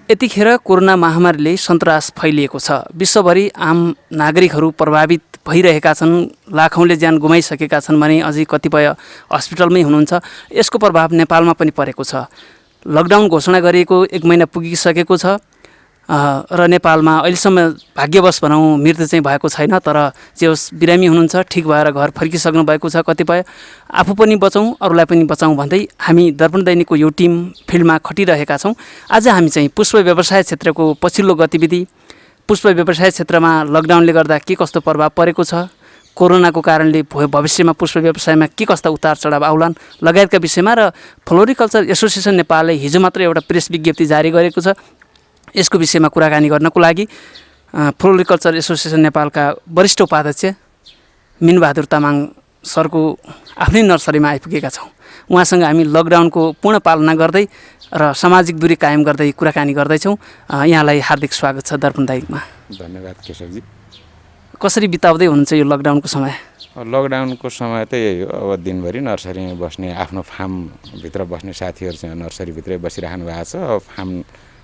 यतिखेर कोरोना महामारीले सन्तास फैलिएको छ। विश्वभरि आम नागरिकहरू प्रभावित भइरहेका छन्, लाखौँले ज्यान गुमाइसकेका छन् भने अझै कतिपय हस्पिटलमै हुनुहुन्छ। यसको प्रभाव नेपालमा पनि परेको छ। लकडाउन घोषणा गरिएको 1 महिना पुगिसकेको छ र नेपालमा अहिलेसम्म भाग्यवश भनौँ मृत्यु चाहिँ भएको छैन, तर जे होस् बिरामी हुनुहुन्छ, ठिक भएर घर फर्किसक्नु भएको छ। कतिपय आफू पनि बचौँ अरूलाई पनि बचाउँ भन्दै हामी दर्पण दैनिकको यो टिम फिल्डमा खटिरहेका छौँ। आज हामी चाहिँ पुष्प व्यवसाय क्षेत्रको पछिल्लो गतिविधि, पुष्प व्यवसाय क्षेत्रमा लकडाउनले गर्दा के कस्तो प्रभाव परेको छ, कोरोनाको कारणले भविष्यमा पुष्प व्यवसायमा के कस्ता उतार चढाव आउलान् लगायतका विषयमा र फ्लोरिकल्चर एसोसिएसन नेपालले हिजो मात्रै एउटा प्रेस विज्ञप्ति जारी गरेको छ। यसको विषयमा कुराकानी गर्नको लागि फ्लोरिकल्चर एसोसिएसन नेपालका वरिष्ठ उपाध्यक्ष मिनबहादुर तामाङ सरको आफ्नै नर्सरीमा आइपुगेका छौँ। उहाँसँग हामी लकडाउनको पूर्ण पालना गर्दै र सामाजिक दूरी कायम गर्दै कुराकानी गर्दैछौँ। यहाँलाई हार्दिक स्वागत छ दर्पण दैनिकमा। धन्यवाद केशवजी। कसरी बिताउँदै हुनुहुन्छ यो लकडाउनको समय? लकडाउनको समय त यही हो, अब दिनभरि नर्सरीमा बस्ने, आफ्नो फार्मभित्र बस्ने साथीहरू चाहिँ नर्सरीभित्रै बसिरहनु भएको छ। अब फार्म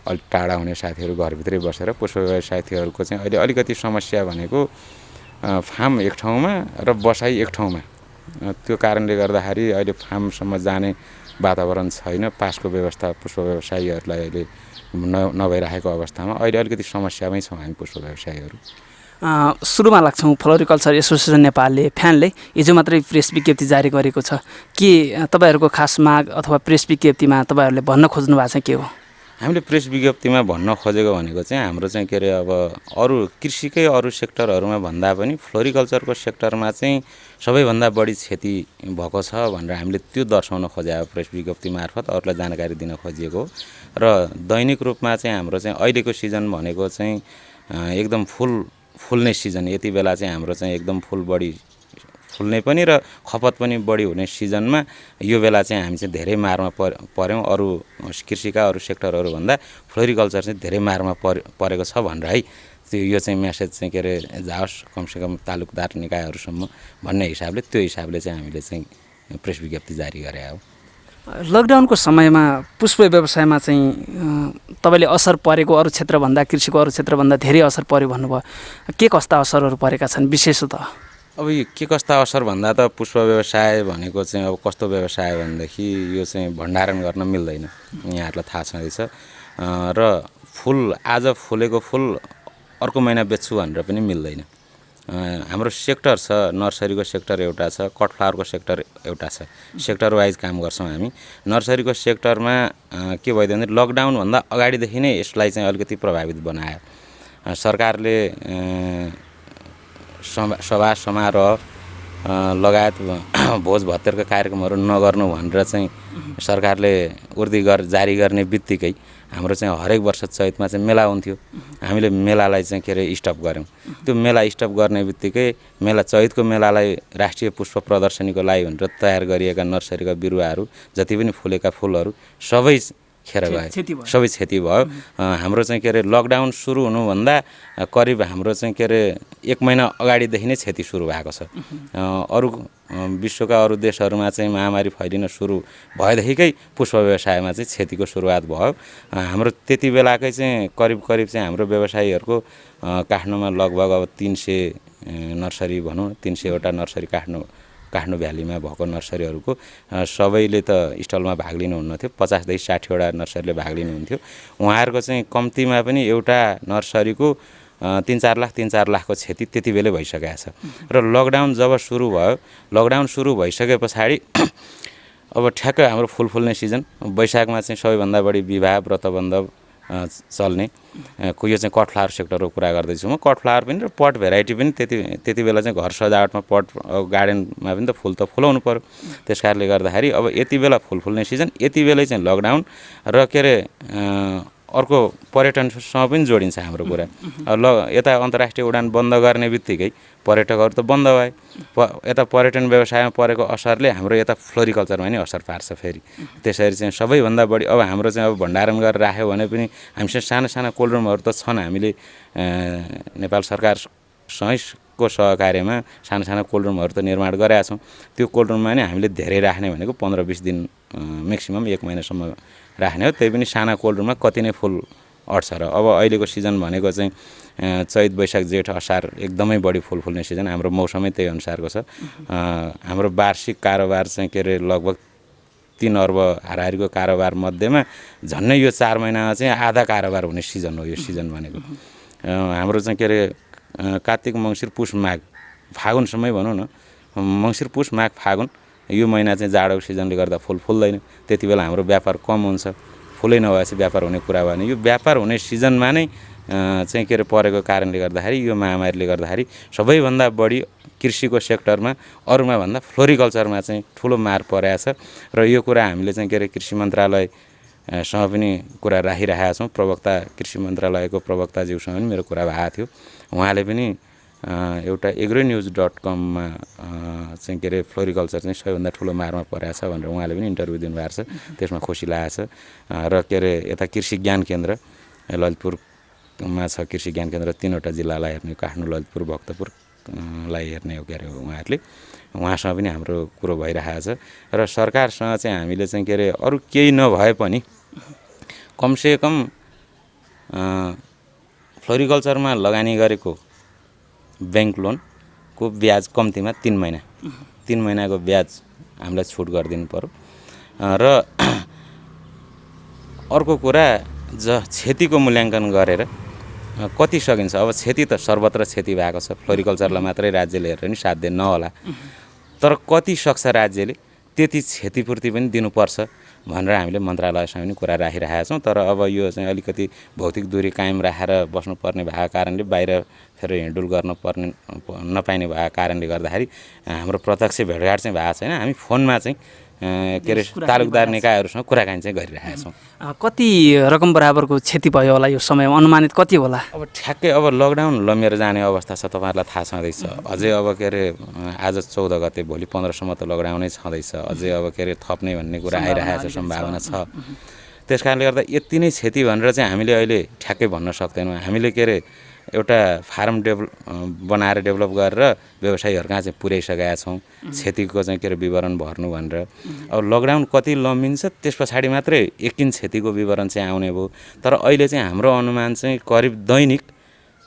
अलिक टाढा हुने साथीहरू घरभित्रै बसेर पुष्प व्यवसायीहरूको चाहिँ अहिले अलिकति समस्या भनेको फार्म एक ठाउँमा र बसाइ एक ठाउँमा। त्यो कारणले गर्दाखेरि अहिले फार्मसम्म जाने वातावरण छैन। पासको व्यवस्था पुष्प व्यवसायीहरूलाई अहिले नभइरहेको अवस्थामा अहिले अलिकति समस्यामै छौँ हामी पुष्प व्यवसायीहरू। सुरुमा लाग्छौँ, फ्लोरिकल्चर एसोसिएसन नेपालले फ्यानले हिजो मात्रै प्रेस विज्ञप्ति जारी गरेको छ। के तपाईँहरूको खास माग अथवा प्रेस विज्ञप्तिमा तपाईँहरूले भन्न खोज्नु भएको चाहिँ के हो? हामीले प्रेस विज्ञप्तिमा भन्न खोजेको भनेको चाहिँ हाम्रो चाहिँ के अरे अब अरू कृषिकै अरू सेक्टरहरूमा भन्दा पनि फ्लोरिकल्चरको सेक्टरमा चाहिँ सबैभन्दा बढी क्षति भएको छ भनेर हामीले त्यो दर्शाउन खोजेको प्रेस विज्ञप्ति मार्फत अरूलाई जानकारी दिन खोजिएको र दैनिक रूपमा चाहिँ हाम्रो चाहिँ अहिलेको सिजन भनेको चाहिँ एकदम फुल्ने सिजन। यति बेला चाहिँ हाम्रो चाहिँ एकदम फुल बढी फुल्ने पनि र खपत पनि बढी हुने सिजनमा यो बेला चाहिँ हामी चाहिँ धेरै मारमा पर्यौँ। अरू कृषिका अरू सेक्टरहरू भन्दा फ्लोरिकल्चर चाहिँ धेरै मारमा परेको छ भनेर है यो चाहिँ मेसेज चाहिँ के अरे जाओस् कमसेकम तालुकदार निकायहरूसम्म भन्ने हिसाबले त्यो हिसाबले चाहिँ हामीले चाहिँ प्रेस विज्ञप्ति जारी गरे हो। लकडाउनको समयमा पुष्प व्यवसायमा चाहिँ तपाईँले असर परेको अरू क्षेत्रभन्दा, कृषिको अरू क्षेत्रभन्दा धेरै असर पर्यो भन्नुभयो। के कस्ता असरहरू परेका छन् विशेषतः? अब यो के कस्ता असर भन्दा त पुष्प व्यवसाय भनेको चाहिँ अब कस्तो व्यवसाय भनेदेखि यो चाहिँ भण्डारण गर्न मिल्दैन, यहाँहरूलाई थाहा छँदैछ। र फुल आज फुलेको फुल अर्को महिना बेच्छु भनेर पनि मिल्दैन। हाम्रो सेक्टर छ, नर्सरीको सेक्टर एउटा छ, कट फ्लावरको सेक्टर एउटा छ। सेक्टर वाइज काम गर्छौँ हामी। नर्सरीको सेक्टरमा के भइदियो भने लकडाउनभन्दा अगाडिदेखि नै यसलाई चाहिँ अलिकति प्रभावित बनायो। सरकारले सभा समारोह लगायत भोज भत्तेरका कार्यक्रमहरू नगर्नु भनेर चाहिँ सरकारले उर्दी जारी गर्ने बित्तिकै हाम्रो चाहिँ हरेक वर्ष चैतमा चाहिँ मेला हुन्थ्यो। हामीले मेलालाई चाहिँ के अरे स्टप गऱ्यौँ। त्यो मेला स्टप गर्ने बित्तिकै चैतको मेलालाई राष्ट्रिय पुष्प प्रदर्शनीको लागि भनेर तयार गरिएका नर्सरीका बिरुवाहरू जति पनि फुलेका फुलहरू सबै खेर गयो, सबै क्षति भयो। हाम्रो चाहिँ के अरे लकडाउन सुरु हुनुभन्दा करिब हाम्रो चाहिँ के अरे 1 महिना अगाडिदेखि नै क्षति सुरु भएको छ। अरू विश्वका अरू देशहरूमा चाहिँ महामारी फैलिन सुरु भएदेखिकै पुष्प व्यवसायमा चाहिँ क्षतिको सुरुवात भयो। हाम्रो त्यति बेलाकै चाहिँ करिब चाहिँ हाम्रो व्यवसायीहरूको काठमाडौँमा लगभग अब 300 नर्सरी भनौँ, 300वटा नर्सरी काठमाडौँ भ्यालीमा भएको नर्सरीहरूको सबैले त स्टलमा भाग लिनुहुन्न थियो। 50 देखि 60वटा नर्सरीले भाग लिनुहुन्थ्यो। उहाँहरूको चाहिँ कम्तीमा पनि एउटा नर्सरीको 3-4 लाखको क्षति त्यति बेलै भइसकेको छ। र लकडाउन जब सुरु भयो, लकडाउन सुरु भइसके पछाडि अब ठ्याक्क हाम्रो फुल फुल्ने सिजन वैशाखमा चाहिँ सबैभन्दा बढी विवाह व्रतबन्ध चल्ने यो चाहिँ कट फ्लावर सेक्टरको कुरा गर्दैछु म। कट फ्लावर पनि र पट भेराइटी पनि त्यति बेला चाहिँ घर सजावटमा पट गार्डनमा पनि त फुल त फुलाउनु पर्यो। त्यस कारणले गर्दाखेरि अब यति बेला फुल फुल्ने सिजन, यति बेलै चाहिँ लकडाउन र के अरे अर्को पर्यटनसँग पनि जोडिन्छ हाम्रो कुरा। यता अन्तर्राष्ट्रिय उडान बन्द गर्ने बित्तिकै पर्यटकहरू त बन्द भए। यता पर्यटन व्यवसायमा परेको असरले हाम्रो यता फ्लोरिकल्चरमा नि असर पार्छ फेरि। त्यसरी चाहिँ सबैभन्दा बढी अब हाम्रो चाहिँ अब भण्डारण गरेर राख्यो भने पनि हामीसँग साना साना कोल्ड रुमहरू त छन्। हामीले नेपाल सरकारसँगैको सहकार्यमा साना साना कोल्ड रुमहरू त निर्माण गरेका छौँ। त्यो कोल्ड रुममा नि हामीले धेरै राख्ने भनेको 15-20 दिन म्याक्सिमम 1 महिनासम्म राख्ने हो। त्यही पनि साना कोल्ड रुममा कति नै फुल अट्छ र अब अहिलेको सिजन भनेको चाहिँ चैत वैशाख जेठ असार एकदमै बढी फुल फुल्ने सिजन हाम्रो मौसमै त्यही अनुसारको छ हाम्रो वार्षिक कारोबार चाहिँ के अरे लगभग 3 अर्ब हाराहारीको कारोबार मध्येमा झन्नै यो 4 महिनामा चाहिँ आधा कारोबार हुने सिजन हो यो सिजन भनेको हाम्रो चाहिँ के अरे कार्तिक मङ्सिर पुष माघ फागुनसम्मै भनौँ न मङ्सिर पुष माघ फागुन यो महिना चाहिँ जाडोको सिजनले गर्दा फुल फुल्दैन त्यति बेला हाम्रो व्यापार कम हुन्छ फुलै नभएपछि व्यापार हुने कुरा भयो भने यो व्यापार हुने सिजनमा नै चाहिँ के अरे परेको कारणले गर्दाखेरि यो महामारीले गर्दाखेरि सबैभन्दा बढी कृषिको सेक्टरमा अरूमा भन्दा फ्लोरिकल्चरमा चाहिँ ठुलो मार परेको छ र यो कुरा हामीले चाहिँ के अरे कृषि मन्त्रालयसँग पनि कुरा राखिरहेका छौँ प्रवक्ता कृषि मन्त्रालयको प्रवक्ताज्यूसँग पनि मेरो कुरा भएको थियो उहाँले पनि एउटा agronews.com मा चाहिँ के अरे फ्लोरिकल्चर चाहिँ सबैभन्दा ठुलो मारमा परेको छ भनेर उहाँले पनि इन्टरभ्यू दिनुभएको छ त्यसमा खुसी लागेको छ र के अरे यता कृषि ज्ञान केन्द्र ललितपुरमा छ कृषि ज्ञान केन्द्र 3वटा जिल्लालाई हेर्ने काठमाडौँ ललितपुर भक्तपुरलाई हेर्ने हो के अरे उहाँहरूले उहाँसँग पनि हाम्रो कुरो भइरहेको छ र सरकारसँग चाहिँ हामीले चाहिँ के अरे अरू केही नभए पनि कमसेकम फ्लोरिकल्चरमा लगानी गरेको ब्याङ्क लोनको ब्याज कम्तीमा 3 महिना 3 महिनाको ब्याज हामीलाई छुट गरिदिनु पर्यो र अर्को कुरा क्षतिको मूल्याङ्कन गरेर कति सकिन्छ अब क्षति त सर्वत्र क्षति भएको छ फ्लोरिकल्चरलाई मात्रै राज्यले हेरेर नि साध्य नहोला तर कति सक्छ राज्यले त्यति क्षतिपूर्ति पनि दिनुपर्छ भनेर हामीले मन्त्रालयसँग पनि कुरा राखिरहेका छौँ तर अब यो चाहिँ अलिकति भौतिक दूरी कायम राखेर बस्नुपर्ने भएको कारणले बाहिर फेरि हिँडडुल गर्नुपर्ने नपाइने भएको कारणले गर्दाखेरि हाम्रो प्रत्यक्ष भेटघाट चाहिँ भएको छैन हामी फोनमा चाहिँ के अरे तालुकदार निकायहरूसँग कुराकानी चाहिँ गरिरहेका छौँ कति रकम बराबरको क्षति भयो होला यो समयमा अनुमानित कति होला अब ठ्याक्कै अब लकडाउन लमिएर जाने अवस्था छ तपाईँहरूलाई थाहा छँदैछ अझै अब के अरे आज 14 गते भोलि 15सम्म त लकडाउनै छँदैछ अझै अब के अरे थप्ने भन्ने कुरा आइरहेको छ सम्भावना छ त्यस कारणले गर्दा यति नै क्षति भनेर चाहिँ हामीले अहिले ठ्याक्कै भन्न सक्दैनौँ हामीले के अरे एउटा फार्म बनाएर डेभलप गरेर व्यवसायीहरू कहाँ चाहिँ पुर्याइसकेका छौँ क्षतिको चाहिँ के अरे विवरण भर्नु भनेर अब लकडाउन कति लम्बिन्छ त्यस पछाडि मात्रै एकिन क्षतिको विवरण चाहिँ आउने भयो तर अहिले चाहिँ हाम्रो अनुमान चाहिँ करिब दैनिक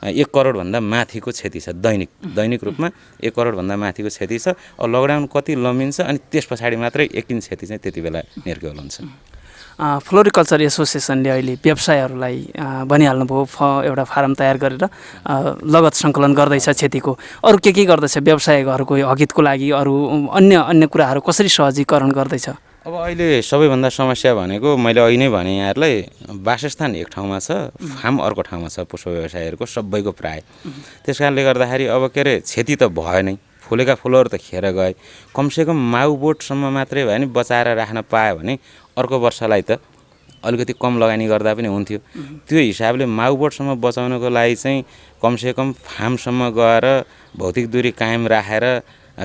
1 करोडभन्दा माथिको क्षति छ दैनिक रूपमा 1 करोडभन्दा माथिको क्षति छ अब लकडाउन कति लम्बिन्छ अनि त्यस पछाडि मात्रै एकिन क्षति चाहिँ त्यति बेला निर्केल हुन्छ फ्लोरिकल्चर एसोसिएसनले अहिले व्यवसायहरूलाई भनिहाल्नुभयो एउटा फारम तयार गरेर लगत सङ्कलन गर्दैछ क्षतिको अरू के गर्दैछ व्यवसायहरूको हकितको लागि अरू अन्य कुराहरू कसरी सहजीकरण गर्दैछ अब अहिले सबैभन्दा समस्या भनेको मैले अघि नै भने यहाँहरूलाई वासस्थान एक ठाउँमा छ फार्म अर्को ठाउँमा छ पुष्प व्यवसायीहरूको सबैको प्राय त्यस कारणले गर्दाखेरि अब के अरे क्षति त भयो नै फुलेका फुलहरू त खेर गए कमसेकम माउ बोटसम्म मात्रै भयो भने बचाएर राख्न पायो भने अर्को वर्षलाई त अलिकति कम लगानी गर्दा पनि हुन्थ्यो त्यो हिसाबले माउ बोटसम्म बचाउनको लागि चाहिँ कमसेकम फार्मसम्म गएर भौतिक दूरी कायम राखेर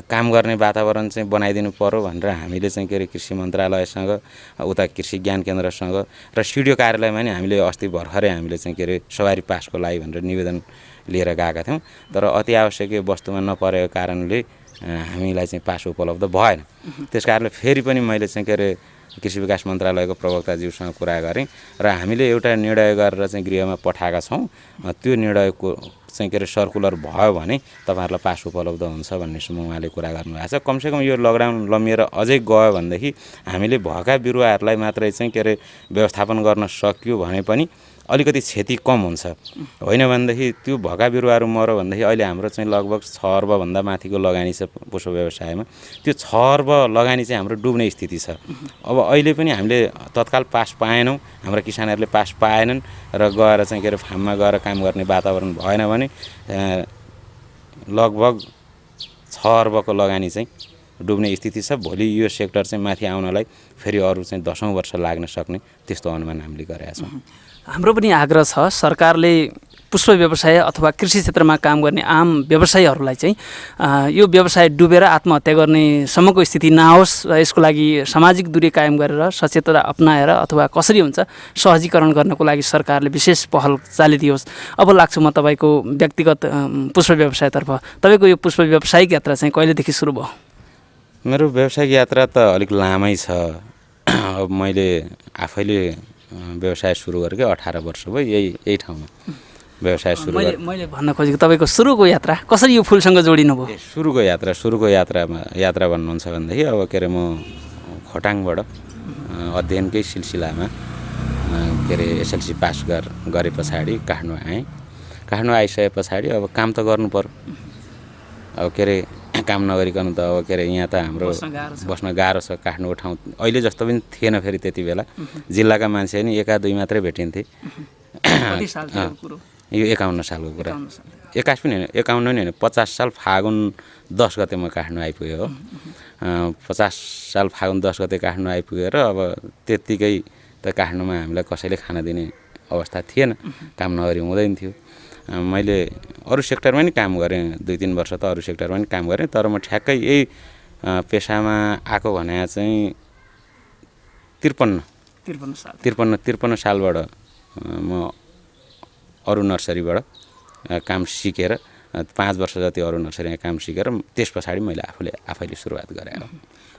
काम गर्ने वातावरण चाहिँ बनाइदिनु पर्यो भनेर हामीले चाहिँ के अरे कृषि मन्त्रालयसँग उता कृषि ज्ञान केन्द्रसँग र सिडिओ कार्यालयमा नि हामीले अस्ति भर्खरै हामीले चाहिँ के अरे सवारी पासको लागि भनेर निवेदन लिएर गएका थियौँ तर अति आवश्यक वस्तुमा नपरेको कारणले हामीलाई चाहिँ पास उपलब्ध भएन त्यस कारणले फेरि पनि मैले चाहिँ के अरे कृषि विकास मन्त्रालयको प्रवक्ताज्यूसँग कुरा गरेँ र हामीले एउटा निर्णय गरेर चाहिँ गृहमा पठाएका छौँ त्यो निर्णयको चाहिँ के अरे सर्कुलर भयो भने तपाईँहरूलाई पास उपलब्ध हुन्छ भन्नेसम्म उहाँले कुरा गर्नुभएको छ कमसेकम यो लकडाउन लमिएर अझै गयो भनेदेखि हामीले भएका बिरुवाहरूलाई मात्रै चाहिँ के अरे व्यवस्थापन गर्न सक्यो भने पनि अलिकति क्षति कम हुन्छ होइन भनेदेखि त्यो भएका बिरुवाहरू मर्यो भनेदेखि अहिले हाम्रो चाहिँ लगभग 6 अर्बभन्दा माथिको लगानी छ पुष्प व्यवसायमा त्यो 6 अर्ब लगानी चाहिँ हाम्रो डुब्ने स्थिति छ अब अहिले पनि हामीले तत्काल पास पाएनौँ हाम्रा किसानहरूले पास पाएनन् र गएर चाहिँ के अरे फार्ममा गएर काम गर्ने वातावरण भएन भने लगभग 6 अर्बको लगानी चाहिँ डुब्ने स्थिति छ भोलि यो सेक्टर चाहिँ माथि आउनलाई फेरि अरू चाहिँ 10औं वर्ष लाग्न सक्ने त्यस्तो अनुमान हामीले गरेका छौँ हाम्रो पनि आग्रह छ सरकारले पुष्प व्यवसाय अथवा कृषि क्षेत्रमा काम गर्ने आम व्यवसायीहरूलाई चाहिँ यो व्यवसाय डुबेर आत्महत्या गर्ने सम्मको स्थिति नआओस् र यसको लागि सामाजिक दूरी कायम गरेर सचेतता अपनाएर अथवा कसरी हुन्छ सहजीकरण गर्नको लागि सरकारले विशेष पहल चालिदियोस् अब लाग्छ म तपाईँको व्यक्तिगत पुष्प व्यवसायतर्फ तपाईँको यो पुष्प व्यावसायिक यात्रा चाहिँ कहिलेदेखि सुरु भयो मेरो व्यावसायिक यात्रा त अलिक लामै छ अब मैले आफैले व्यवसाय सुरु गरेको 18 वर्ष भयो यही ठाउँमा व्यवसाय सुरु गरेँ। मैले भन्न खोजेको तपाईँको सुरुको यात्रा कसरी यो फुलसँग जोडिनु भयो? सुरुको यात्रा भन्नुहुन्छ भनेदेखि अब के अरे म खोटाङबाट अध्ययनकै सिलसिलामा के अरे एसएलसी पास गरे पछाडि काठमाडौँ आएँ। काठमाडौँ आइसके पछाडि अब काम त गर्नु पर्यो। अब के अरे काम नगरिकन त अब के अरे यहाँ त हाम्रो बस्न गाह्रो छ। काठमाडौँ ठाउँ अहिले जस्तो पनि थिएन फेरि त्यति बेला। जिल्लाका मान्छे नि एका दुई मात्रै भेटिन्थे। यो 51 सालको कुरा, 21 पनि होइन, 51 पनि होइन, 50 साल फागुन 10 गते म काठमाडौँ आइपुगेँ हो। 50 साल फागुन 10 गते काठमाडौँ आइपुगेर अब त्यत्तिकै त काठमाडौँमा हामीलाई कसैले खाना दिने अवस्था थिएन, काम नगरी हुँदैन थियो। मैले अरू सेक्टरमा नि काम गरेँ, 2-3 वर्ष त अरू सेक्टरमा नि काम गरेँ, तर म ठ्याक्कै यही पेसामा आएको भने चाहिँ 53 सालबाट म अरू नर्सरीबाट काम सिकेर 5 वर्ष जति अरू नर्सरीमा काम सिकेर त्यस पछाडि मैले आफैले सुरुवात गरेँ।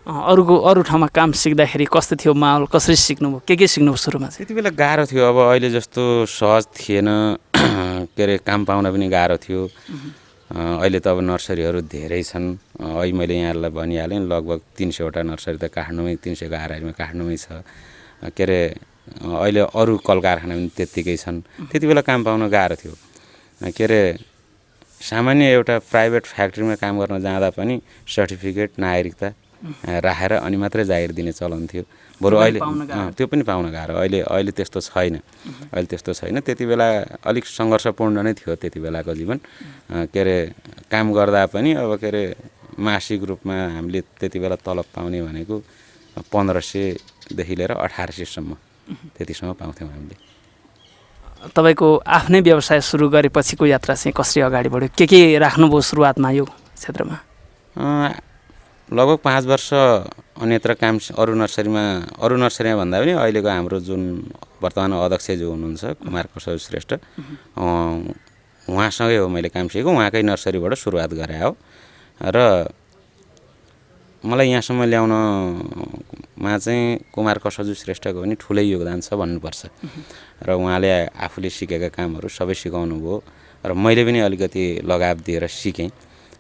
अरू ठाउँमा काम सिक्दाखेरि कस्तो थियो माहौल, कसरी सिक्नुभयो, के सिक्नुभयो सुरुमा चाहिँ? त्यति बेला गाह्रो थियो। अब अहिले जस्तो सहज थिएन, के अरे काम पाउन पनि गाह्रो थियो। अहिले त अब नर्सरीहरू धेरै छन्। अहिले मैले यहाँहरूलाई भनिहालेँ लगभग 300वटा नर्सरी त काठमाडौँमै, 300 को हाराहारीमा काठमाडौँमै छ। के अरे अहिले अरू कल कारखाना पनि त्यत्तिकै छन्। त्यति बेला काम पाउन गाह्रो थियो। के अरे सामान्य एउटा प्राइभेट फ्याक्ट्रीमा काम गर्न जाँदा पनि सर्टिफिकेट नागरिकता राखेर अनि मात्रै जागिर दिने चलन थियो। बरु अहिले त्यो पनि पाउन गाह्रो। अहिले त्यस्तो छैन। त्यति बेला अलिक सङ्घर्षपूर्ण नै थियो त्यति बेलाको जीवन। के अरे काम गर्दा पनि अब के अरे मासिक रूपमा हामीले त्यति बेला तलब पाउने भनेको 1500देखि लिएर 1800सम्म त्यतिसम्म पाउँथ्यौँ हामीले। तपाईँको आफ्नै व्यवसाय सुरु गरेपछिको यात्रा चाहिँ कसरी अगाडि बढ्यो? के राख्नुभयो सुरुवातमा यो क्षेत्रमा? लगभग 5 वर्ष अन्यत्र काम अरू नर्सरीमा भन्दा पनि अहिलेको हाम्रो जुन वर्तमान अध्यक्ष जो हुनुहुन्छ कुमार प्रसाद श्रेष्ठ, उहाँसँगै हो मैले काम सिकेको। उहाँकै नर्सरीबाट सुरुवात गरे हो र मलाई यहाँसम्म ल्याउनमा चाहिँ कुमार कसजु श्रेष्ठको पनि ठुलै योगदान छ भन्नुपर्छ। र उहाँले आफूले सिकेका कामहरू सबै सिकाउनु भयो र मैले पनि अलिकति लगाव दिएर सिकेँ।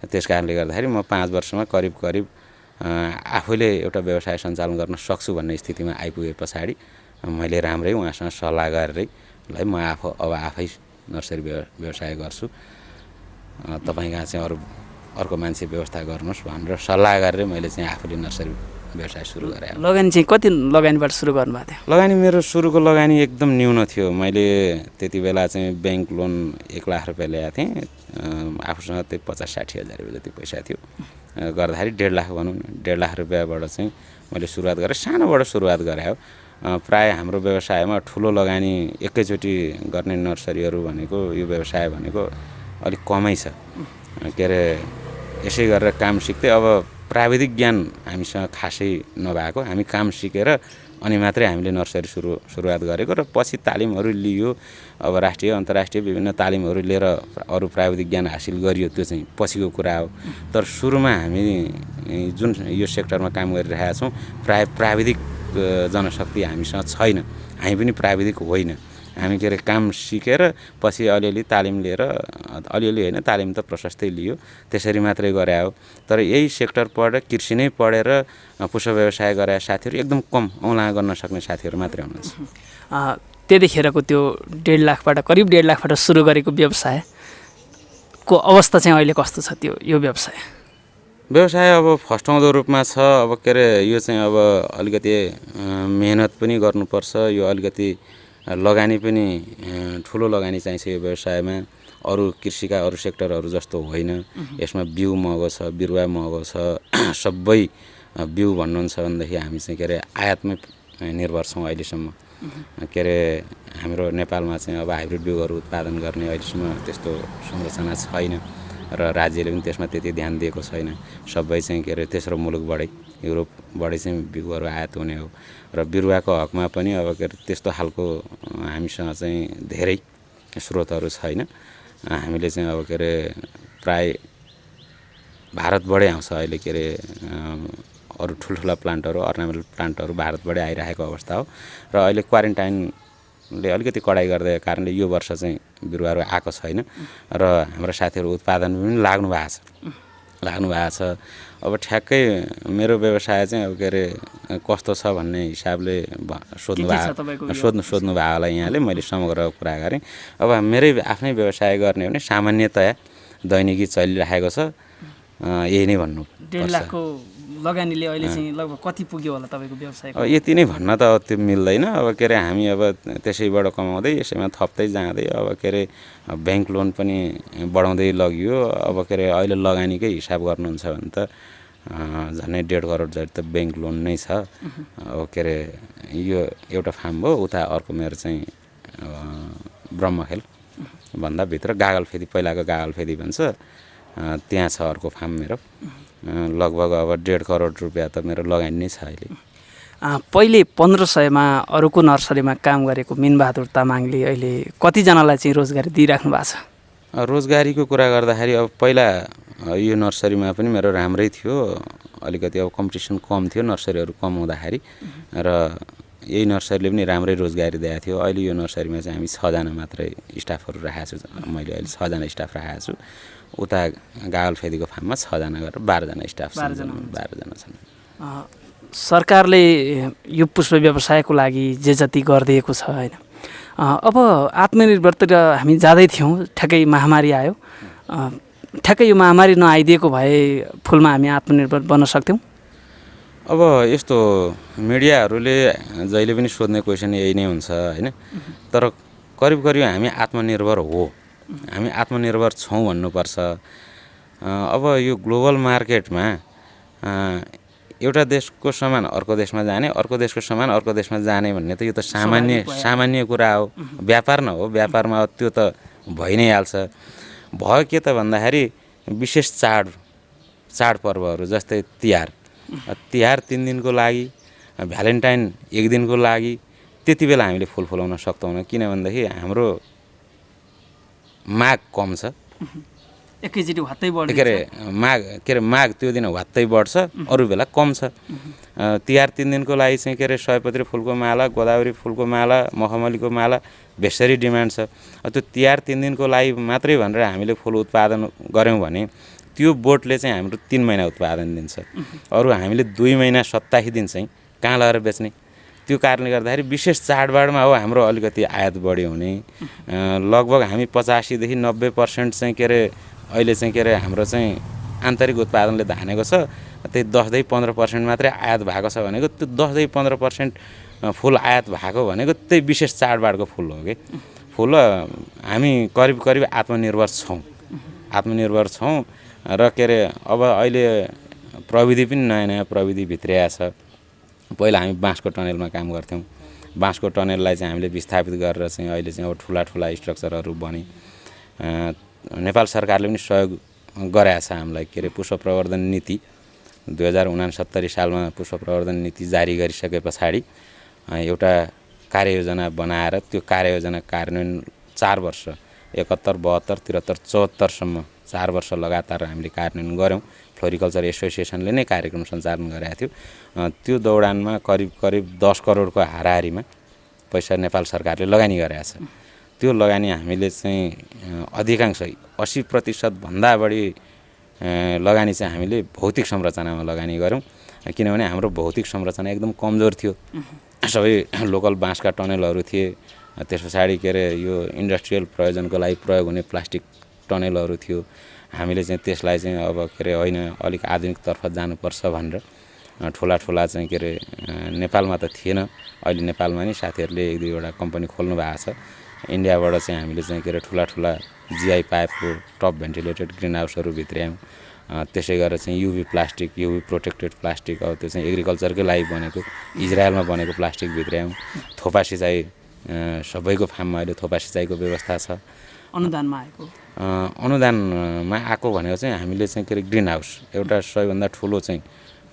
त्यस कारणले गर्दाखेरि म 5 वर्षमा करिब आफूले एउटा व्यवसाय सञ्चालन गर्न सक्छु भन्ने स्थितिमा आइपुगे पछाडि मैले राम्रै उहाँसँग सल्लाह गरेरै म आफै नर्सरी व्यवसाय गर्छु, तपाईँ कहाँ चाहिँ अर्को मान्छे व्यवस्था गर्नुहोस् भनेर सल्लाह गरेर मैले चाहिँ आफूले नर्सरी व्यवसाय सुरु गरेँ। लगानी चाहिँ कति लगानीबाट सुरु गर्नुभएको थियो? लगानी मेरो सुरुको लगानी एकदम न्यून थियो। मैले त्यति बेला चाहिँ ब्याङ्क लोन 1 लाख रुपियाँ ल्याएको थिएँ। आफूसँग त्यही 50-60 हजार रुपियाँ जति पैसा थियो। गर्दाखेरि 1.5 लाख भनौँ न, 1.5 लाख रुपियाँबाट चाहिँ मैले सुरुवात गरेँ। सानोबाट सुरुवात गरेँ हो। प्रायः हाम्रो व्यवसायमा ठुलो लगानी एकैचोटि गर्ने नर्सरीहरू भनेको यो व्यवसाय भनेको अलिक कमै छ। के अरे यसै गरेर काम सिक्दै अब प्राविधिक ज्ञान हामीसँग खासै नभएको, हामी काम सिकेर अनि मात्रै हामीले नर्सरी सुरुवात गरेको र पछि तालिमहरू लियो। अब राष्ट्रिय अन्तर्राष्ट्रिय विभिन्न तालिमहरू लिएर अरू प्राविधिक ज्ञान हासिल गरियो, त्यो चाहिँ पछिको कुरा हो। तर सुरुमा हामी जुन यो सेक्टरमा काम गरिरहेका छौँ प्राविधिक जनशक्ति हामीसँग छैन। हामी पनि प्राविधिक होइन। हामी के अरे काम सिकेर पछि अलिअलि तालिम लिएर, अलिअलि होइन तालिम त प्रशस्तै लियो, त्यसरी मात्रै गरे हो। तर यही सेक्टर पढेर कृषि नै पढेर पुष्प व्यवसाय गरेका साथीहरू एकदम कम, औँला गर्न सक्ने साथीहरू मात्रै हुनुहुन्छ। त्यतिखेरको त्यो 1.5 लाखबाट करिब 1.5 लाखबाट सुरु गरेको व्यवसायको अवस्था चाहिँ अहिले कस्तो छ यो व्यवसाय? अब फस्टाउँदो रूपमा छ। अब के अरे यो चाहिँ अब अलिकति मेहनत पनि गर्नुपर्छ। यो अलिकति लगानी पनि ठुलो लगानी चाहिन्छ यो व्यवसायमा। अरू कृषिका अरू सेक्टरहरू जस्तो होइन। यसमा बिउ महँगो छ, बिरुवा महँगो छ। सबै बिउ भन्नुहुन्छ भनेदेखि हामी चाहिँ के अरे आयातमै निर्भर छौँ अहिलेसम्म। के अरे हाम्रो नेपालमा चाहिँ अब हाइब्रिड बिउहरू उत्पादन गर्ने अहिलेसम्म त्यस्तो संरचना छैन र राज्यले पनि त्यसमा त्यति ध्यान दिएको छैन। सबै चाहिँ के अरे तेस्रो मुलुकबाटै, युरोपबाटै चाहिँ बिउहरू आयात हुने हो र बिरुवाको हकमा पनि अब के अरे त्यस्तो खालको हामीसँग चाहिँ धेरै स्रोतहरू छैन। हामीले चाहिँ अब के अरे प्राय भारतबाटै आउँछ अहिले। के अरे अरू ठुल्ठुला प्लान्टहरू, अर्नामेन्टल प्लान्टहरू भारतबाटै आइरहेको अवस्था हो र अहिले क्वारेन्टाइन सरकारले अलिकति कडाइ गर्दै कारणले यो वर्ष चाहिँ बिरुवाहरू आएको छैन र हाम्रो साथीहरू उत्पादन पनि लाग्नु भएको छ। अब ठ्याक्कै मेरो व्यवसाय चाहिँ अब के अरे कस्तो छ भन्ने हिसाबले सोध्नु भयो होला यहाँले। मैले समग्र कुरा गरेँ। अब मेरै आफ्नै व्यवसाय गर्ने भने सामान्यतया दैनिकी चलिरहेको छ, यही नै भन्नु। 1.5 लाखको लगानीले अहिले चाहिँ लगभग कति पुग्यो होला तपाईँको व्यवसायको? अब यति नै भन्न त त्यो मिल्दैन। अब के अरे हामी अब त्यसैबाट कमाउँदै यसैमा थप्दै जाँदै अब के अरे ब्याङ्क लोन पनि बढाउँदै लगियो। अब के अरे अहिले लगानीकै हिसाब गर्नुहुन्छ भने त झन्डै 1.5 करोड जति त ब्याङ्क लोन नै छ। अब के अरे यो एउटा फार्म भयो, उता अर्को मेरो चाहिँ ब्रह्मखेल भन्दा भित्र गागलफेदी, पहिलाको गागलफेदी भन्छ, त्यहाँ छ अर्को फार्म मेरो। लगभग अब 1.5 करोड रुपियाँ त मेरो लगानी नै छ अहिले। पहिले 1500मा अरूको नर्सरीमा काम गरेको मिनबहादुर तामाङले अहिले कतिजनालाई चाहिँ रोजगारी दिइराख्नु भएको छ? रोजगारीको कुरा गर्दाखेरि अब पहिला यो नर्सरीमा पनि मेरो राम्रै थियो, अलिकति अब कम्पिटिसन कम थियो नर्सरीहरू कम हुँदाखेरि, र यही नर्सरीले पनि राम्रै रोजगारी दिएको थियो। अहिले यो नर्सरीमा चाहिँ हामी 6 जना मात्रै स्टाफहरू राखेको छु। मैले अहिले 6 जना स्टाफ राखेको छु। उता गागलफेदीको फार्ममा 6 जना गरेर 12 जना स्टाफ छन्। 12 जना छन्। सरकारले यो पुष्प व्यवसायको लागि जे जति गरिदिएको छ होइन, अब आत्मनिर्भरतिर हामी जाँदै थियौँ, ठ्याक्कै महामारी आयो। ठ्याक्कै यो महामारी नआइदिएको भए फुलमा हामी आत्मनिर्भर बन्न सक्थ्यौँ? अब यस्तो मिडियाहरूले जहिले पनि सोध्ने क्वेसन यही नै हुन्छ होइन। तर करिब हामी आत्मनिर्भर हो, हामी आत्मनिर्भर छौँ भन्नुपर्छ। अब यो ग्लोबल मार्केटमा एउटा देशको सामान अर्को देशमा जाने, अर्को देशको सामान अर्को देशमा जाने भन्ने त यो त सामान्य कुरा हो। व्यापार न हो, व्यापारमा त्यो त भइ नै हाल्छ। भयो के त भन्दाखेरि विशेष चाडपर्वहरू जस्तै तिहार 3 दिनको लागि, भ्यालेन्टाइन 1 दिनको लागि, त्यति बेला हामीले फुल फुलाउन सक्दैनौँ। किन भन्दाखेरि हाम्रो माग कम छ। एकैचोटि हत्तै बढ्छ। माग त्यो दिन हत्तै बढ्छ, अरू बेला कम छ। तिहार 3 दिनको लागि चाहिँ के अरे सयपत्री फुलको माला, गोदावरी फुलको माला, मखमलीको माला बेसरी डिमान्ड छ। त्यो तिहार 3 दिनको लागि मात्रै भनेर हामीले फुल उत्पादन गऱ्यौँ भने त्यो बोटले चाहिँ हाम्रो 3 महिना उत्पादन दिन्छ। अरू हामीले 2 महिना 27 दिन चाहिँ कहाँ लगेर बेच्ने? त्यो कारणले गर्दाखेरि विशेष चाडबाडमा हो हाम्रो अलिकति आयात बढी हुने। लगभग हामी 85 देखि 90% चाहिँ के अरे अहिले चाहिँ के अरे हाम्रो चाहिँ आन्तरिक उत्पादनले धानेको छ। त्यही 10-15% मात्रै आयात भएको छ भनेको, त्यो 10-15% फुल आयात भएको भनेको त्यही विशेष चाडबाडको फुल हो कि। फुल हामी करिब आत्मनिर्भर छौँ र के अरे अब अहिले प्रविधि पनि नयाँ प्रविधि भित्रिया छ। पहिला हामी बाँसको टनेलमा काम गर्थ्यौँ। बाँसको टनेललाई चाहिँ हामीले विस्थापित गरेर चाहिँ अहिले चाहिँ अब ठुला स्ट्रक्चरहरू बने। नेपाल सरकारले पनि सहयोग गरेको छ हामीलाई। के अरे पुष्प प्रवर्धन नीति 2069 सालमा पुष्प प्रवर्धन नीति जारी गरिसके पछाडि एउटा कार्ययोजना बनाएर त्यो कार्ययोजना कार्यान्वयन 4 वर्ष 71, 72, 73, 74सम्म 4 वर्ष लगातार हामीले कार्यान्वयन गऱ्यौँ। फ्लोरिकल्चर एसोसिएसनले नै कार्यक्रम सञ्चालन गरेको थियो। त्यो दौडानमा करिब 10 करोडको हाराहारीमा पैसा नेपाल सरकारले लगानी गरेको छ। त्यो लगानी हामीले चाहिँ अधिकांश 80% भन्दा बढी लगानी चाहिँ हामीले भौतिक संरचनामा लगानी गऱ्यौँ। किनभने हाम्रो भौतिक संरचना एकदम कमजोर थियो। सबै लोकल बाँसका टनेलहरू थिए। त्यस पछाडि के अरे यो इन्डस्ट्रियल प्रयोजनको लागि प्रयोग हुने प्लास्टिक टनेलहरू थियो। हामीले चाहिँ त्यसलाई चाहिँ अब के अरे होइन, अलिक आधुनिकतर्फ जानुपर्छ भनेर ठुला चाहिँ के अरे नेपालमा त थिएन। अहिले नेपालमा नि साथीहरूले 1-2वटा कम्पनी खोल्नु भएको छ। इन्डियाबाट चाहिँ हामीले चाहिँ के अरे ठुला जिआई पाइपको टप भेन्टिलेटेड ग्रिन हाउसहरू भित्र्यायौँ। त्यसै गरेर चाहिँ UV plastic, UV protected plastic, अब त्यो चाहिँ एग्रिकल्चरकै लागि बनेको इजरायलमा बनेको प्लास्टिक भित्र्यायौँ। थोपा सिँचाइ सबैको फार्ममा अहिले थोपा सिँचाइको व्यवस्था छ। अनुदानमा आएको भनेको चाहिँ हामीले चाहिँ के अरे ग्रिन हाउस, एउटा सबैभन्दा ठुलो चाहिँ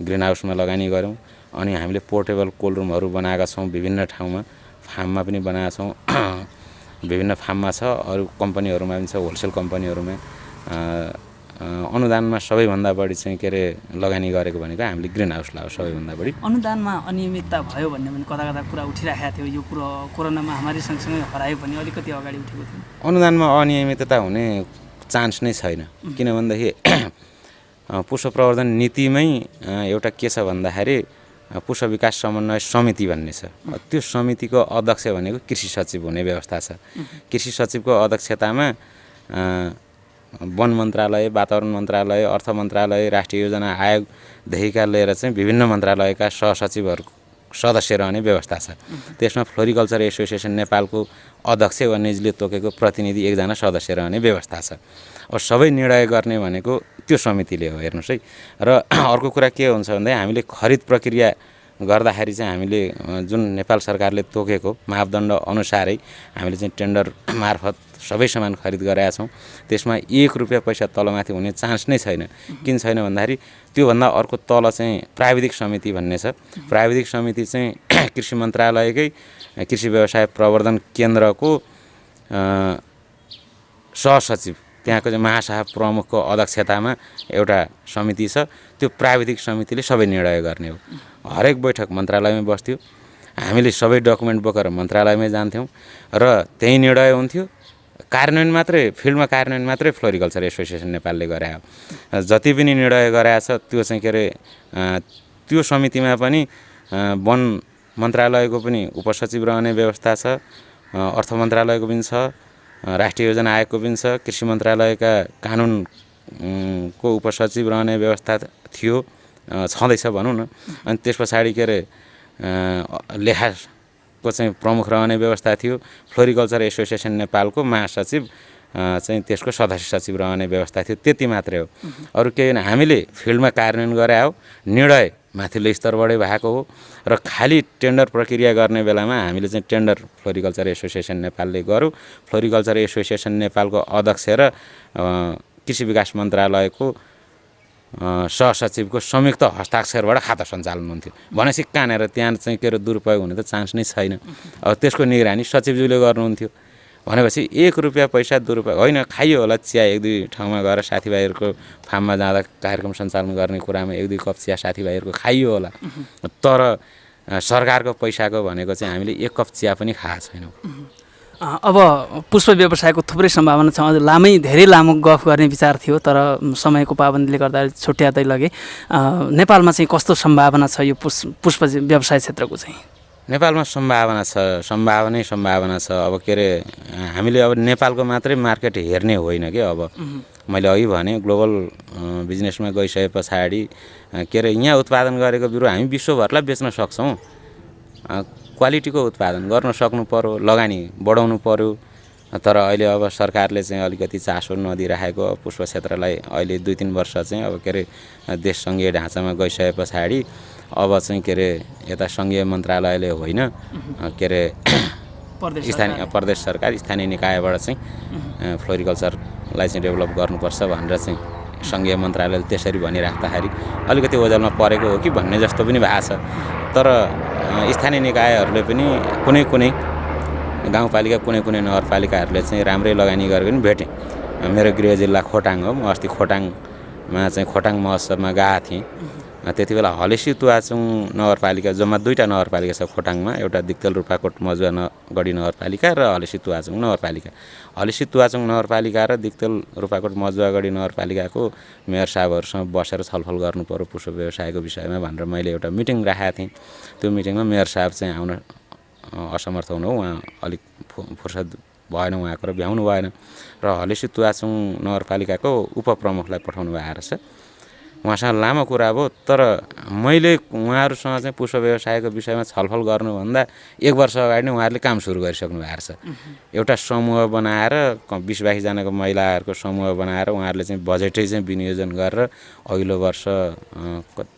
ग्रिन हाउसमा लगानी गऱ्यौँ। अनि हामीले पोर्टेबल कोल्ड रुमहरू बनाएका छौँ विभिन्न ठाउँमा। फार्ममा पनि बनाएका छौँ, विभिन्न फार्ममा छ, अरू कम्पनीहरूमा पनि छ, होलसेल कम्पनीहरूमा अनुदानमा सबैभन्दा बढी चाहिँ के अरे लगानी गरेको भनेको हामीले ग्रिन हाउसलाई हो सबैभन्दा बढी। अनुदानमा अनियमितता भयो भन्ने पनि कता कता कुरा उठिराखेको थियो। यो कुरो कोरोना महामारी सँगसँगै हरायो भने अलिकति अगाडि उठेको थियो। अनुदानमा अनियमितता हुने चान्स नै छैन। किन भन्दाखेरि पुष्प प्रवर्धन नीतिमै एउटा के छ भन्दाखेरि पुष्प विकास समन्वय समिति भन्ने छ। त्यो समितिको अध्यक्ष भनेको कृषि सचिव हुने व्यवस्था छ। कृषि सचिवको अध्यक्षतामा वन मन्त्रालय, वातावरण मन्त्रालय, अर्थ मन्त्रालय, राष्ट्रिय योजना आयोगदेखिका लिएर चाहिँ विभिन्न मन्त्रालयका सहसचिवहरू सदस्य रहने व्यवस्था छ। त्यसमा फ्लोरिकल्चर एसोसिएसन नेपालको अध्यक्ष वा निजले तोकेको प्रतिनिधि एकजना सदस्य रहने व्यवस्था छ। अब सबै निर्णय गर्ने भनेको त्यो समितिले हो। हेर्नुहोस् है। र अर्को कुरा के हुन्छ भन्दा हामीले खरिद प्रक्रिया गर्दाखेरि चाहिँ हामीले जुन नेपाल सरकारले तोकेको मापदण्ड अनुसारै हामीले चाहिँ टेन्डर मार्फत सबै सामान खरिद गरेका छौँ। त्यसमा 1 रुपैयाँ पैसा तलमाथि हुने चान्स नै छैन। किन छैन भन्दाखेरि त्योभन्दा अर्को तल चाहिँ प्राविधिक समिति भन्ने छ। प्राविधिक समिति चाहिँ कृषि मन्त्रालयकै कृषि व्यवसाय प्रवर्धन केन्द्रको सहसचिव, त्यहाँको चाहिँ महासचिव प्रमुखको अध्यक्षतामा एउटा समिति छ। त्यो प्राविधिक समितिले सबै निर्णय गर्ने हो। हरेक बैठक मन्त्रालयमै बस्थ्यो। हामीले सबै डकुमेन्ट बोकेर मन्त्रालयमै जान्थ्यौँ र त्यही निर्णय हुन्थ्यो। कार्यान्वयन मात्रै, फिल्डमा कार्यान्वयन मात्रै फ्लोरिकल्चर एसोसिएसन नेपालले गरे हो। जति पनि निर्णय गरेको छ त्यो चाहिँ के अरे त्यो समितिमा पनि वन मन्त्रालयको पनि उपसचिव रहने व्यवस्था छ, अर्थ मन्त्रालयको पनि छ, राष्ट्रिय योजना आयोगको पनि छ, कृषि मन्त्रालयका कानुनको उपसचिव रहने व्यवस्था थियो, छँदैछ भनौँ न। अनि त्यस पछाडि के अरे लेखाको चाहिँ प्रमुख रहने व्यवस्था थियो। फ्लोरिकल्चर एसोसिएसन नेपालको महासचिव चाहिँ त्यसको सदस्य सचिव रहने व्यवस्था थियो। त्यति मात्रै हो। अरू केही होइन। हामीले फिल्डमा कार्यान्वयन गरे हो। निर्णय माथिल्लो स्तरबाटै भएको हो र खालि टेन्डर प्रक्रिया गर्ने बेलामा हामीले चाहिँ टेन्डर फ्लोरिकल्चर एसोसिएसन नेपालले गर्यो। फ्लोरिकल्चर एसोसिएसन नेपालको अध्यक्ष र कृषि विकास मन्त्रालयको सहसचिवको संयुक्त हस्ताक्षरबाट खाता सञ्चालन हुन्थ्यो। भनेपछि कहाँनिर त्यहाँ चाहिँ के अरे दुरुपयोग हुने त चान्स नै छैन। अब त्यसको निगरानी सचिवज्यूले गर्नुहुन्थ्यो। भनेपछि 1 रुपैयाँ पैसा दुरुपयोग होइन। खाइयो होला चिया 1-2 ठाउँमा गएर साथीभाइहरूको फार्ममा जाँदा कार्यक्रम सञ्चालन गर्ने कुरामा 1-2 कप चिया साथीभाइहरूको खाइयो होला। तर सरकारको पैसाको भनेको चाहिँ हामीले 1 कप चिया पनि खाएको छैनौँ। अब पुष्प व्यवसायको थुप्रै सम्भावना छ। अझ धेरै लामो गफ गर्ने विचार थियो तर समयको पाबन्दीले गर्दा छुट्याउँदै लगे। नेपालमा चाहिँ कस्तो सम्भावना छ यो पुष्प व्यवसाय क्षेत्रको चाहिँ? नेपालमा सम्भावना छ। अब के अरे हामीले अब नेपालको मात्रै मार्केट हेर्ने होइन कि। अब मैले अघि भने ग्लोबल बिजनेसमा गइसके पछाडि के अरे यहाँ उत्पादन गरेको बिरुवा हामी विश्वभरलाई बेच्न सक्छौँ। क्वालिटीको उत्पादन गर्न सक्नु पर्यो, लगानी बढाउनु पर्यो। तर अहिले अब सरकारले चाहिँ अलिकति चासो नदिइराखेको पुष्प क्षेत्रलाई अहिले 2-3 वर्ष चाहिँ अब के अरे देश सङ्घीय ढाँचामा गइसके पछाडि अब चाहिँ के अरे यता सङ्घीय मन्त्रालयले होइन के अरे स्थानीय प्रदेश सरकार, स्थानीय निकायबाट चाहिँ फ्लोरिकल्चरलाई चाहिँ डेभलप गर्नुपर्छ भनेर चाहिँ सङ्घीय मन्त्रालयले त्यसरी भनिराख्दाखेरि अलिकति ओझेलमा परेको हो कि भन्ने जस्तो पनि भएको छ। तर स्थानीय निकायहरूले पनि कुनै गाउँपालिका कुनै नगरपालिकाहरूले चाहिँ राम्रै लगानी गरेको पनि भेटेँ। मेरो गृह जिल्ला खोटाङ हो। म अस्ति खोटाङमा चाहिँ खोटाङ महोत्सवमा गएको थिएँ। त्यति बेला हलेसी तुवाचुङ नगरपालिका, जम्मा 2टा नगरपालिका छ खोटाङमा। एउटा दिक्तेल रूपाकोट मजुवा गढी नगरपालिका र हलेसी तुवाचुङ नगरपालिका। हलेसी तुवाचुङ नगरपालिका र दिक्तेल रूपाकोट मजुवा गढी नगरपालिकाको मेयर साहबहरूसँग बसेर छलफल गर्नु पर्यो पुष्प व्यवसायको विषयमा भनेर मैले एउटा मिटिङ राखेको थिएँ। त्यो मिटिङमा मेयर साहब चाहिँ आउन असमर्थ हुनु, उहाँ अलिक फुर्सद भएन उहाँको र भ्याउनु भएन र हलेसी तुवाचुङ नगरपालिकाको उपप्रमुखलाई पठाउनु भएको रहेछ। उहाँसँग लामो कुरा भयो। तर मैले उहाँहरूसँग चाहिँ पुष्प व्यवसायको विषयमा छलफल गर्नुभन्दा 1 वर्ष अगाडि नै उहाँहरूले काम सुरु गरिसक्नु भएको छ। एउटा समूह बनाएर 20-22 जनाको महिलाहरूको समूह बनाएर उहाँहरूले चाहिँ बजेटै चाहिँ विनियोजन गरेर अघिल्लो वर्ष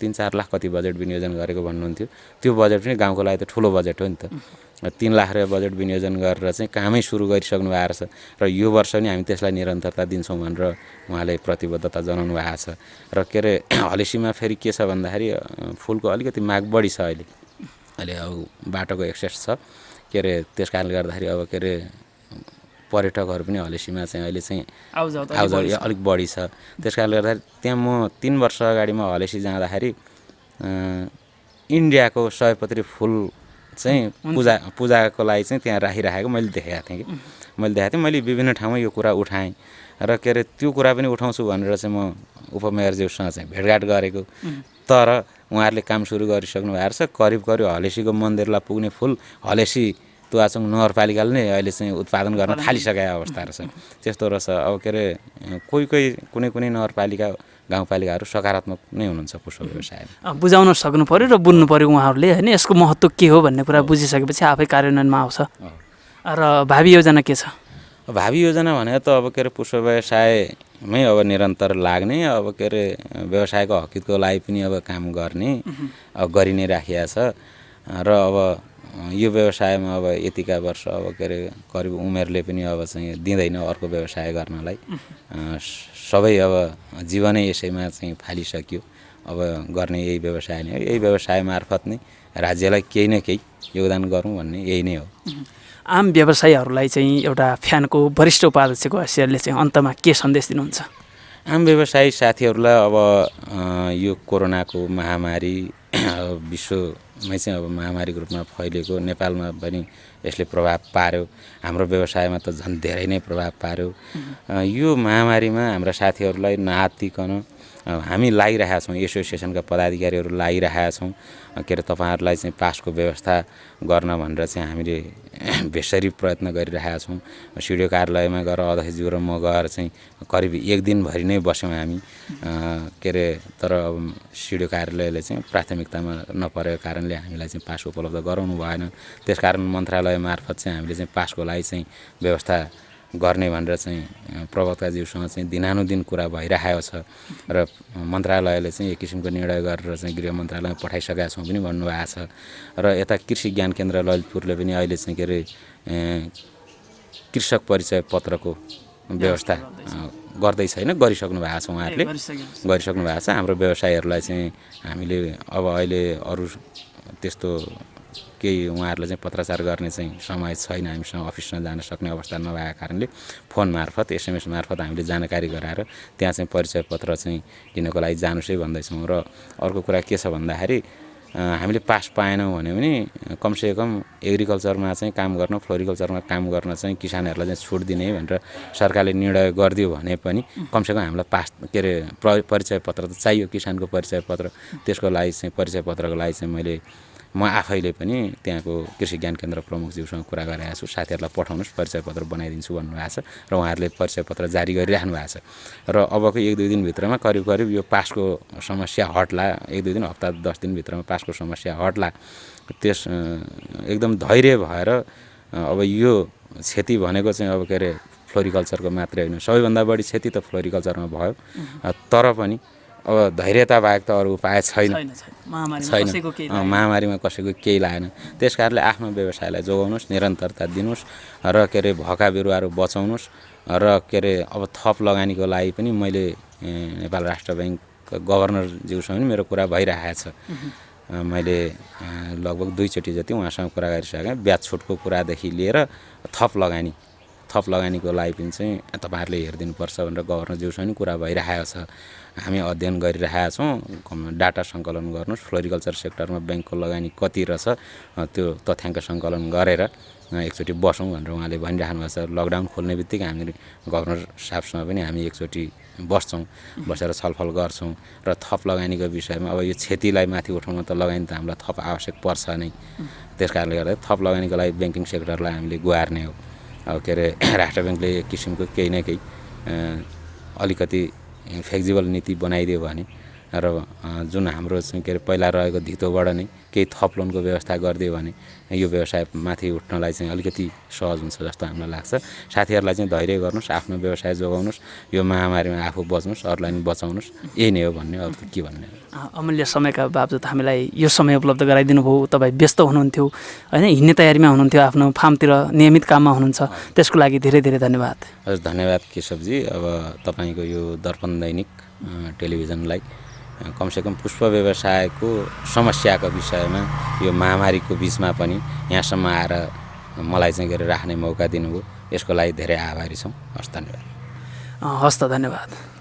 3-4 लाख कति बजेट विनियोजन गरेको भन्नुहुन्थ्यो। त्यो बजेट पनि गाउँको लागि त ठुलो बजेट हो नि त। 3 लाख रुपियाँ बजेट विनियोजन गरेर चाहिँ कामै सुरु गरिसक्नु भएको छ र यो वर्ष पनि हामी त्यसलाई निरन्तरता दिन्छौँ भनेर उहाँले प्रतिबद्धता जनाउनु भएको छ। र के अरे हलेसीमा फेरि के छ भन्दाखेरि फुलको अलिकति माग बढी छ अहिले अब बाटोको एक्सेस छ के अरे। त्यस कारणले गर्दाखेरि अब के अरे पर्यटकहरू पनि हलेसीमा चाहिँ अहिले चाहिँ आउजाउ त आउजाउ अलिक बढी छ। त्यस कारणले गर्दाखेरि त्यहाँ म 3 वर्ष अगाडि म हलेसी जाँदाखेरि इन्डियाको सयपत्री फुल चाहिँ पूजाको लागि चाहिँ त्यहाँ राखिराखेको मैले देखेको थिएँ कि मैले विभिन्न ठाउँमा यो कुरा उठाएँ र के अरे त्यो कुरा पनि उठाउँछु भनेर चाहिँ म उपमेयरज्यूसँग चाहिँ भेटघाट गरेको। तर उहाँहरूले काम सुरु गरिसक्नु भएको छ। करिब हलेसीको मन्दिरलाई पुग्ने फुल हलेसी तुवाचुङ नगरपालिकाले नै अहिले चाहिँ उत्पादन गर्न थालिसकेको अवस्था रहेछ। त्यस्तो रहेछ। अब के अरे कुनै नगरपालिका गाउँपालिकाहरू सकारात्मक नै हुनुहुन्छ पुष्प व्यवसायमा। बुझाउन सक्नु पर्यो र बुझ्नु पर्यो उहाँहरूले होइन, यसको महत्त्व के हो भन्ने कुरा बुझिसकेपछि आफै कार्यान्वयनमा आउँछ। र भावी योजना के छ? भावी योजना भनेको त अब के अरे पुष्प व्यवसायमै अब निरन्तर लाग्ने, अब के अरे व्यवसायको हकितको लागि पनि अब काम गर्ने, अब गरि नै राखिएको छ। र अब यो व्यवसायमा अब यतिका वर्ष अब के अरे करिब उमेरले पनि अब चाहिँ दिँदैन अर्को व्यवसाय गर्नलाई। सबै अब जीवनै यसैमा चाहिँ फालिसक्यो। अब गर्ने यही व्यवसाय नै हो। यही व्यवसाय मार्फत नै राज्यलाई केही न केही योगदान गरौँ भन्ने यही नै हो। आम व्यवसायीहरूलाई चाहिँ एउटा फ्यानको वरिष्ठ उपाध्यक्षको हैसियतले चाहिँ अन्तमा के सन्देश दिनुहुन्छ? आम व्यवसायी साथीहरूलाई अब यो कोरोनाको महामारी विश्वमै चाहिँ अब महामारीको रूपमा फैलिएको, नेपालमा पनि यसले प्रभाव पार्यो, हाम्रो व्यवसायमा त झन् धेरै नै प्रभाव पार्यो। यो महामारीमा हाम्रा साथीहरूलाई नआत्तिकन हामी लागिरहेका छौँ, एसोसिएसनका पदाधिकारीहरू लागिरहेका छौँ। के अरे तपाईँहरूलाई चाहिँ पासको व्यवस्था गर्न भनेर चाहिँ हामीले बेसरी प्रयत्न गरिरहेका छौँ। सिडिओ कार्यालयमा गएर अध्यक्षज्यू र म गएर चाहिँ करिब 1 दिनभरि नै बस्यौँ हामी। के अरे तर अब सिडिओ कार्यालयले चाहिँ प्राथमिकतामा नपरेको कारणले हामीलाई चाहिँ पास उपलब्ध गराउनु भएन। त्यसकारण मन्त्रालय मार्फत चाहिँ हामीले चाहिँ पासको लागि चाहिँ व्यवस्था गर्ने भनेर चाहिँ प्रवक्ताज्यूसँग चाहिँ दिनानुदिन कुरा भइरहेको छ। र मन्त्रालयले चाहिँ एक किसिमको निर्णय गरेर चाहिँ गृह मन्त्रालयमा पठाइसकेका छौँ पनि भन्नुभएको छ। र यता कृषि ज्ञान केन्द्र ललितपुरले पनि अहिले चाहिँ के अरे कृषक परिचय पत्रको व्यवस्था गर्दै छैन, गरिसक्नु भएको छ। उहाँहरूले गरिसक्नु भएको छ। हाम्रो व्यवसायीहरूलाई चाहिँ हामीले अब अहिले अरू त्यस्तो केही उहाँहरूलाई चाहिँ पत्राचार गर्ने चाहिँ समय छैन, हामीसँग अफिसमा जान सक्ने अवस्था नभएको कारणले फोन मार्फत SMS मार्फत हामीले जानकारी गराएर त्यहाँ चाहिँ परिचय पत्र चाहिँ लिनको लागि जानुसै भन्दैछौँ। र अर्को कुरा के छ भन्दाखेरि हामीले पास पाएनौँ भने पनि कमसेकम एग्रिकल्चरमा चाहिँ काम गर्न, फ्लोरिकल्चरमा काम गर्न चाहिँ किसानहरूलाई चाहिँ छुट दिने भनेर सरकारले निर्णय गरिदियो भने पनि कमसेकम हामीलाई पास के अरे परिचय पत्र त चाहियो, किसानको परिचय पत्र। त्यसको लागि चाहिँ परिचय पत्रको लागि चाहिँ म आफैले पनि त्यहाँको कृषि ज्ञान केन्द्र प्रमुखज्यूसँग कुरा गरिरहेको छु। साथीहरूलाई पठाउनुहोस्, परिचय पत्र बनाइदिन्छु भन्नुभएको छ र उहाँहरूले परिचय पत्र जारी गरिराख्नु भएको छ। र अबको 1-2 दिनभित्रमा करिब यो पासको समस्या हट्ला, 1-2 दिन हप्ता 10 दिनभित्रमा पासको समस्या हट्ला। त्यस एकदम धैर्य भएर अब यो क्षति भनेको चाहिँ अब के अरे फ्लोरिकल्चरको मात्रै होइन, सबैभन्दा बढी क्षति त फ्लोरिकल्चरमा भयो। तर पनि अब धैर्यता बाहेक त अरू उपाय छैन। महामारीमा कसैको केही लागेन। त्यस कारणले आफ्नो व्यवसायलाई जोगाउनुहोस्, निरन्तरता दिनुहोस् र के अरे भएका बिरुवाहरू बचाउनुहोस्। र के अरे अब थप लगानीको लागि पनि मैले नेपाल राष्ट्र ब्याङ्क गभर्नरज्यूसँग पनि मेरो कुरा भइरहेको छ। मैले लगभग 2 चोटि जति उहाँसँग कुरा गरिसकेँ। ब्याज छुटको कुरादेखि लिएर थप लगानीको लागि पनि चाहिँ तपाईँहरूले हेरिदिनुपर्छ भनेर गभर्नरज्यूसँग पनि कुरा भइरहेको छ। हामी अध्ययन गरिरहेका छौँ। डाटा सङ्कलन गर्नुहोस्, फ्लोरिकल्चर सेक्टरमा ब्याङ्कको लगानी कति रहेछ त्यो तथ्याङ्क सङ्कलन गरेर एकचोटि बसौँ भनेर उहाँले भनिराख्नु भएको छ। लकडाउन खोल्ने बित्तिकै हामी गभर्नर साहबसँग पनि हामी एकचोटि बस्छौँ, बसेर छलफल गर्छौँ। र थप लगानीको विषयमा अब यो क्षतिलाई माथि उठाउन त लगानी त हामीलाई थप आवश्यक पर्छ नै। त्यस कारणले गर्दा थप लगानीको लागि ब्याङ्किङ सेक्टरलाई हामीले गुहार्ने हो। अब के अरे राष्ट्र ब्याङ्कले एक किसिमको केही न केही अलिकति फ्लेक्जिबल नीति बनाइदियो भने र जुन हाम्रो चाहिँ के अरे पहिला रहेको धितोबाट नै केही थप लोनको व्यवस्था गरिदियो भने यो व्यवसाय माथि उठ्नलाई चाहिँ अलिकति सहज हुन्छ जस्तो हामीलाई लाग्छ। साथीहरूलाई चाहिँ धैर्य गर्नुहोस्, आफ्नो व्यवसाय जोगाउनुहोस्, यो महामारीमा आफू बच्नुहोस्, अरूलाई पनि बचाउनुहोस्। यही नै हो भन्ने, अरू त के भन्ने। अमूल्य समयका बावजुद हामीलाई यो समय उपलब्ध गराइदिनु भयो। तपाईँ व्यस्त हुनुहुन्थ्यो होइन, हिँड्ने तयारीमा हुनुहुन्थ्यो, आफ्नो फार्मतिर नियमित काममा हुनुहुन्छ, त्यसको लागि धेरै धेरै धन्यवाद। हजुर धन्यवाद केशवजी। अब तपाईँको यो दर्पण दैनिक टेलिभिजनलाई कमसेकम पुष्प व्यवसायको समस्याको विषयमा यो महामारीको बिचमा पनि यहाँसम्म आएर मलाई चाहिँ के अरे राख्ने मौका दिनुभयो। यसको लागि धेरै आभारी छौँ। हस्, धन्यवाद। हस् त, धन्यवाद।